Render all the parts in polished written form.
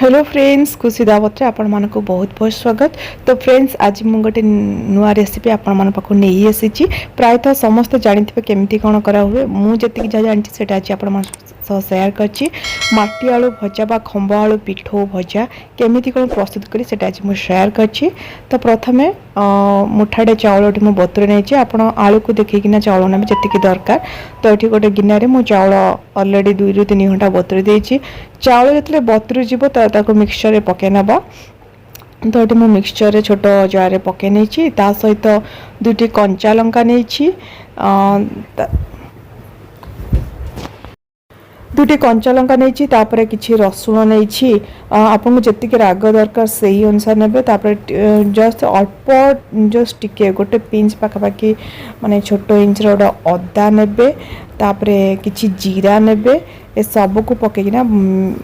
Hello friends, खुशी दावत आपण मानक बहुत बहुत स्वागत। तो फ्रेंड्स, आज मुझे गोटे नुआ रेसिपी आपण मान पाखु नहीं आसी। प्रायतः समस्त जानते केमती कौन करा हुए, मुझे जहाँ जानती से आज आपण सेयार करछि। माटी आलू भजा बा खंब आलू पिठो भजा केमिति कौन प्रस्तुत करी से आज मुझे शेयर करछि। तो प्रथमे मुठाटे चाउल मुझे बतुरे नहीं, आप आलू को देखिकिना चाउल ने जी दरकार। तो ये गोटे गिनारे मु चाउल अलरेडी 2 ରୁ 3 घंटा बतुरे देछि। चाउल जो बतुरी जीव तो मिक्सचर पके नबा। तो ये मुझे मिक्सचर छोट जार पके नहीं, ता सहित 2टी कंचा लंका नहीं, 2टी कंचा लंका नहीं, तापर किछि रसुण नहीं। आपको जी राग दरकार से ही अनुसार ने। जस्ट अल्प जस्ट टिके गोटे पिंच पाखापाखि माने छोट इंच गोटे अदा ने, तापरे किछि जीरा ने, ए सब को पकईना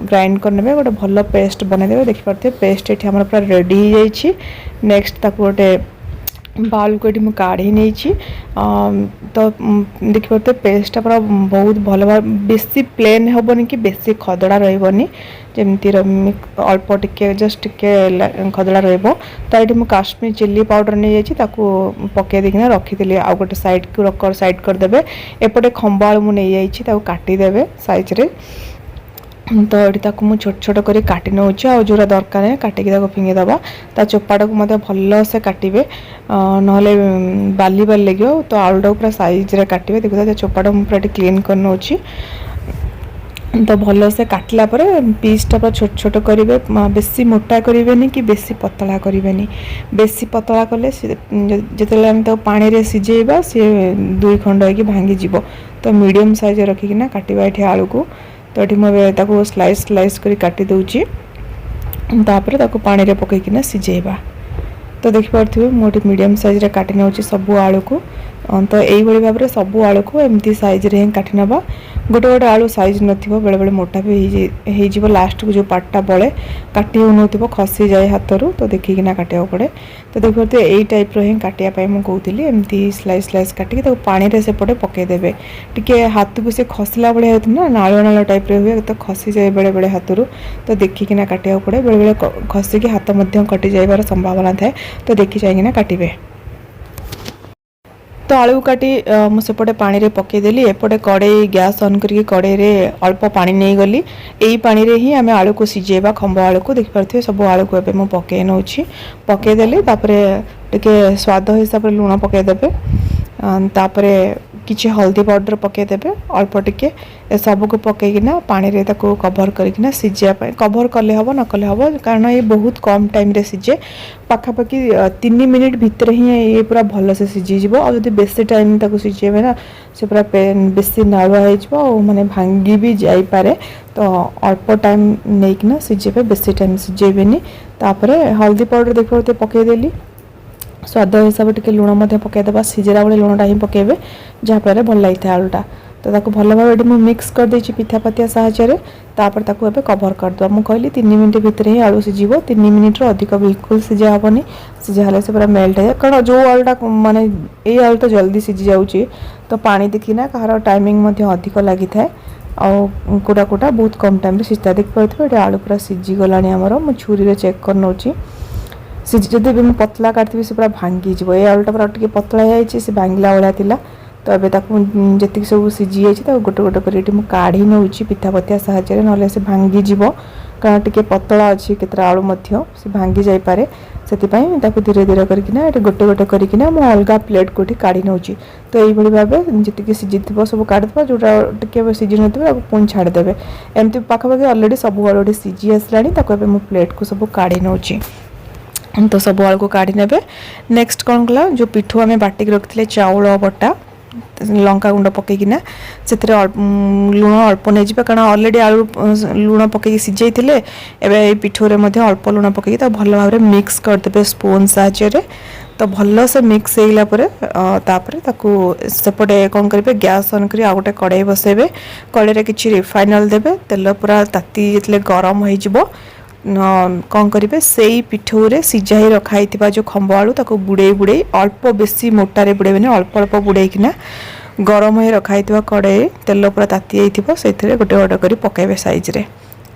ग्राइंड करने गोटे भल पेस्ट बनईदे। देखिपे पेस्ट ये आम पूरा रेडी हो जाइए। नेक्स्ट ताको गोटे बाउल को ये काढ़ी नहीं। तो देखिए पेस्टा पूरा बहुत भल भाव बेसी प्लेन हेनी कि बेसी खदड़ा रही, जमती अल्प टिके जस्ट टिके खदड़ा रही। तो ये काश्मीर चिल्ली पाउडर नहीं जाइए, पकई देना रखी आ गोटे साइड को साइड करदे। एपटे खंब आलू मुझे नहीं काटिदेवे साइज रे। तो ये मुझे छोट छोट कर काटि नौ, जो दरकार है काटिकी फिंगी दबा। ता चोपाटा को मत भल से काटे, ना बाली बाली लगे। तो आलूटा पूरा साइज रे काटे। देखो चोपाटा मुझे पूरा क्लीन कर नौ। तो भल से काटला पीसटा पूरा छोट छोट करेंगे, बेसी मोटा करें कि बेसी पतला करें। बेसी पतला कले जिते तो पानी रे सिझेबा सी 2 खंड हो भांगी। तो मीडियम साइज रखिकिना काटिबा ये आलू को। तो ये मुझे स्लाइस स्लाइस कर काटी दूची, तापर ताको पानी रे पकईकिना सिझेबा। तो देखिपे मुझे मीडियम साइज रे काटी नौ सबू आलू को। तो यही भाव में सबू आलू को एमती साइज रे ही काटी नबा। गोटे गोटे आलू साइज नथिबो, बेले बेले मोटा भी हो लास्ट को जो पार्टा बड़े काटी हो नथिबो खसी जाए हाथ रू। तो देखिकिना काटिया पड़े। तो देखिए यही टाइप रो ही काटिया मुझे कहती एमती स्लाइस स्लाइस काटिक पानी रे सेपटे पकईदेवे। टिके हाथ को से खसला भाया होती ना, नालुआ नालुआ टाइप हुए, तो खसी जाए बेले बेले हाथ रू। तो देखिकिना काटिया पड़े, बेले बेले खसिक हाथ कटि जाइबार संभावना थाए। तो देखी चाहिए काटिबे। तो आलू काटी मुझेपटे पानी रे पकईदेली। एपटे कड़े गैस ऑन करके कड़े रे अल्प पानी नहीं गली। यही पानी रे ही आम आलू को सिझेबा खंब आलू को। देखिपे सब आलू को एबे मु पकई नौ, पकईदेली। टिके स्वाद हिसाब से लुण पकईदेवे। तापरे किछि हल्दी पाउडर पकईदेवे अल्प टिके। सब को पकईकिना पानी रे ताको कभर करकिना सिझापी कभर कले हम न कले हम, कारण ये बहुत कम टाइम रे सिझे। पाखापाखि 3 मिनिट भितर ही ये पूरा भल से सिझीज। और जो बेसी टाइम ताको सिझेबे ना, से पूरा बेसी नालुआ हो माने भांगी भी जाइपे। तो अल्प टाइम नहीं सिझेबे, बेसी टाइम सिझेबेनी। तापरे हल्दी पाउडर देखो पकईदेली। स्वाद हिसाब टिके लुण पकईदेवा, सिझेला बेले लुणटा ही पकईबे, जहाँफल भल लगी आलूटा। तो ताको भल भाव ये मिक्स कर देछि पिठा पतिया साहाय्य। तापर ताको एबे कभर करदे। मु कहली 3 मिनिट भितर ही आलू सिझिबो। 3 मिनिट अधिक बिल्कुल सिझा हेनी, सिझा हेले से पूरा मेल्ट है। कारण जो आलूटा माने ये आलू तो जल्दी सिझी जाउची। तो पानी देखिना कहार टाइमिंग अधिक लगी थाए। और कोटा कोटा बहुत कम टाइम सिझा देख पारे। आलू पूरा सिझी गलानी आमर। मु छुरी रे चेक कर नौची। जदि भी पतला काटती से पूरा भांगी जीव। ये आलूटा पूरा टिके पतला से भांगला भाया थिला। तो एबे जी सब सिझी जाइए गोटे गोटे कर काढ़ी नौ पिठा पतिया साहाय्य, ना से भांगी जीव। कारण टिके पतला अच्छी केतरा आलू से भांगी जापे। से धीरे धीरे करना गोटे गोटे करना अलग प्लेट को काढ़ी नौ। तो यही भाव जी सिझी सब काढ़ी जोटा टे सिझी न पुणी छाड़देवे। एमती पाखापाखि अलरेडी सब आलू सिझी आसला। मुझे प्लेट को सब काढ़ी नौ। तो सब आलू को काढ़ी ने। नेक्स्ट कौन कला, जो पिठू आम बाटिक रखी चाउल बटा लंका गुंड पकईकिना से लुण अल्प नहीं जाए। कारण अलरेडी आलू लुण पकई सिझे थे। पिठूरे अल्प लुण पकई भल भाव में मिक्स करदे स्पून साहाय्य। तो भल से मिक्स होगापर सेपटे कौन करेंगे, गैस ऑन कर गोटे कड़ाई बसैबे। कड़ाई किसी रिफाइन ऑयल देवे। तेल पूरा ताती जितने गरम हो कौन करेंगे, से पिठौरे सिझा ही रखाई जो खंब आलू ताको बुड़े बुड़े अल्प बेसी मोटारे बुड़ेबे, अल्प अल्प बुड़ेकिना गरम हो रखाई कड़ाई तेल पूरा ताती जाइए से गोटे गोटे कर पकईबे साइज रे।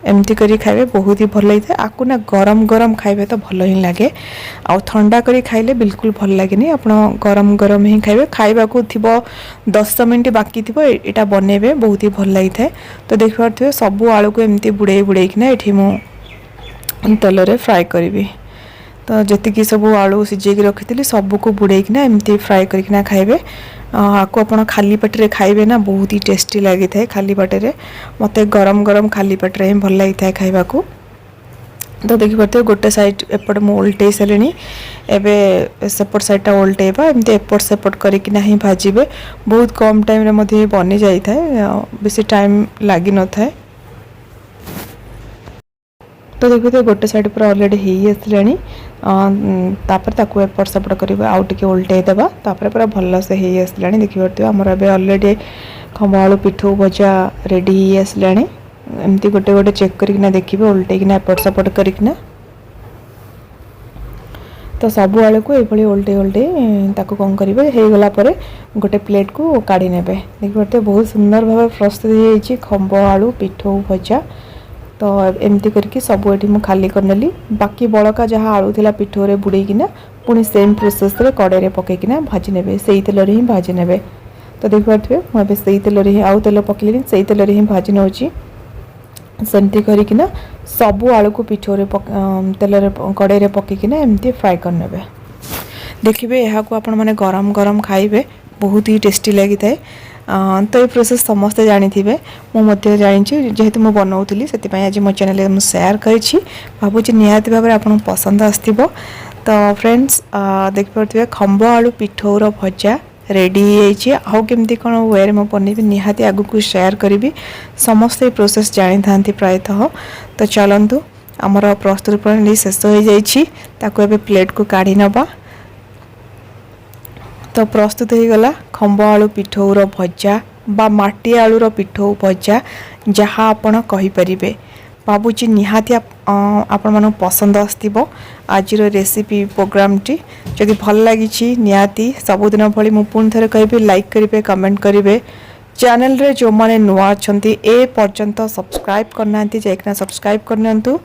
एमती करी खाइबे बहुत ही भल लगे आपको ना गरम गरम खाइबे तो भल ही लगे आ ठंडा करी खाइले बिल्कुल भल लगे आप गरम गरम ही खाइबे खाइबा को थी 10 मिनट बाकी थी यहाँ बनइबे बहुत ही भल लगी था। तो देखिए सबू आलू को एमती बुड़े बुड़ेकिना ये मु तेल रे फ्राए करी तो जी सब आलू सिझे रखी सबू को बुड़ेकिना एमती फ्राए करना खाइबे आपको आप खाली पेटे खाइबे ना बहुत ही टेस्टी लगी था खाली पेटे मत गरम गरम खाली पेटे ही भल लगी था खाइबा को। तो देखिए गोटे साइड एपट मु उल्टे सारे एवं सेपट साइडटा उल्टेबा एमती एपट सेपट करना ही भाजबे बहुत कम टाइम बनी जाए बेसी टाइम लगी न थाए। तो देखिए गोटे साइड पूरा अलरेडी हो आसानी तापर एपट सेपट कर आउ टे उल्टे देवा तापर पूरा भल से हो आसानी देखिए आमर ए अलरेडी खंब आलू पिठू भजा रेडी हो आसानी एमती गोटे गोटे चेक करना देखिए उल्टेकिना एपट सेपट करना तो सब आलू को ये उल्टे उल्टे ताको कौन करेंगे हो गला गोटे प्लेट को काढ़ी नेबे देखिए बहुत सुंदर भाव प्रस्तुत हो खंब आलू पिठू भजा। तो एमती करके सब ये खाली करनेली बाकी बड़का जहाँ आलू थिला पिठोरे बुड़ेकिना पुणी सेम प्रोसेस रे कड़े पकईकिना भाजी नेबे से तेल ही भाजी नेबे। तो देखिए मुझे से तेल ही आउ तेल पकईली से तेल ही भाजी नौची सेमती करकिना सबू आलू को पिठोरे तेल कड़े पकईकिना एमती फ्राए करने देखिए यहाँ को आपण माने गरम गरम खाइबे बहुत ही टेस्टी लगी था। तो ये प्रोसेस समस्ते जानी थे मुझे जानी जेहेतु मुझे बनाऊली से आज मो चैनल में शेयर करी भावुँ निहाती भाव में आपको पसंद आसो। तो फ्रेंड्स देखिए खंब आलू पिठौर भजा रेडी आउ केमती कौन वे में बनइबी निहाती आगु को शेयर करी समस्ते प्रोसेस जानी था प्रायतः। तो चलतु आमर प्रस्तुत प्रणाली शेष हो जाए प्लेट को काढ़ी नवा। तो प्रस्तुत हो गला खंब आलू पिठौर भजा बा माटी आलूर पिठौ भजा जहाँ आपण कहीपरिबे भावुची निहाती आपण मानक पसंद आसथिबो आज रेसिपी प्रोग्राम टी जदि भल लगी निहाती सबुदिन भली मु पुणी थरे कहबी लाइक करेंगे कमेंट करेंगे चैनल रे जो माने नुआ अछंती ए पर्यंत सब्सक्राइब करना जाइकना सब्सक्राइब करनियंतु।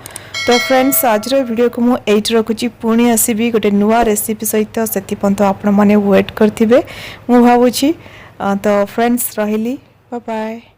तो फ्रेंड्स आज वीडियो को मुझे एट रखुची पुणी आसबि गोटे नुआ रेसिपी सहित से आपण मैंने वेट करथिबे मु भावुची। तो फ्रेंड्स रहिली बाय बाय।